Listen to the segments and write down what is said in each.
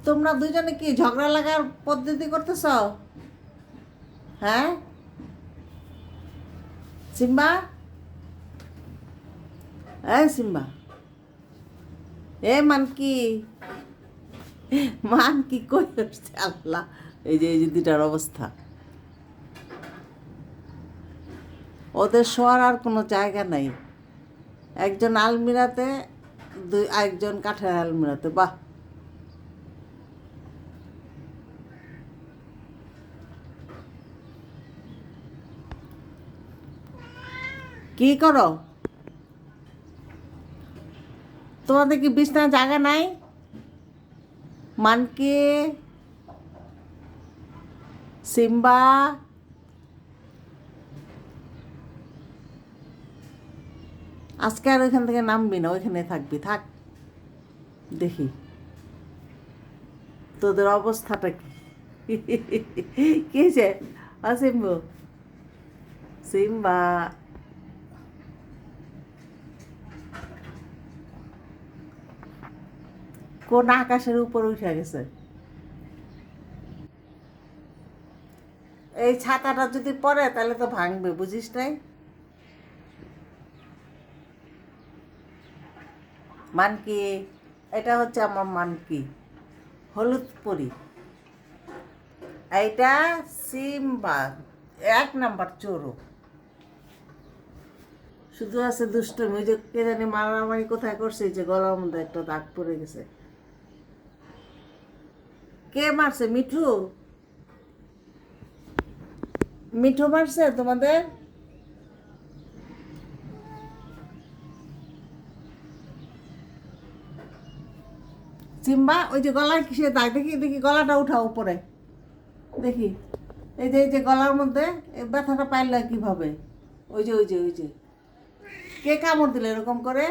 তোমরা দুজনে কি ঝগড়া লাগার পদ্ধতি করতেছ? হ্যাঁ সিম্বা, সিম্বা, মানকি, মানকি কই হচ্ছে আল্লাহ। এই যে দুটার অবস্থা, ওদের শোয়ার আর কোনো জায়গা নাই। একজন আলমিরাতে, একজন কাঠের আলমিরাতে। বাহ, কি করো? তোমাদের কি বিছানার জায়গা নাই? মানকি, সিম্বা, আজকে আর ওইখান থেকে নামবি না, ওইখানে থাকবি। থাক, দেখি তোদের অবস্থাটা কি। কি হয়েছে? সিম্বু, সিম্বা, কোন আকাশের উপর উঠে গেছে? এই ছাতাটা যদি পড়ে তাহলে তো ভাঙবে, বুঝিস নাই? মানকি, এটা হচ্ছে আমার মানকি, হলুদ পরি। এইটা সিম্বা, 1 নাম্বার চোরো। শুধু আছে দুষ্টমি। ওই যে কে জানি মারামারি কোথায় করছে, যে গলার মধ্যে একটা দাগ পড়ে গেছে। কে মারছে? মিঠু, মিঠু মারছে তোমাদের? সিম্বা, ওই যে গলায় কিসে দাগ? দেখি দেখি, গলাটা উঠাও উপরে দেখি। এই যে গলার মধ্যে ব্যথাটা পাইলে কিভাবে? ওই যে কে কামড় দিলে এরকম করে?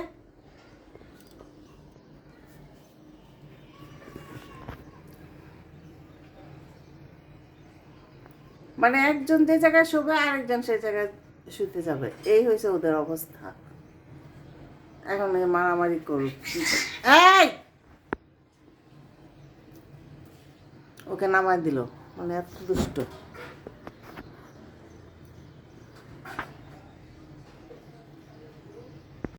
মানে একজন যে জায়গায় শোবে আরেকজন সেই জায়গায় শুতে যাবে, এই হয়েছে ওদের অবস্থা। এখন মারামারি করুক। এই, ওকে নামাই দিল, মানে এত দুষ্ট।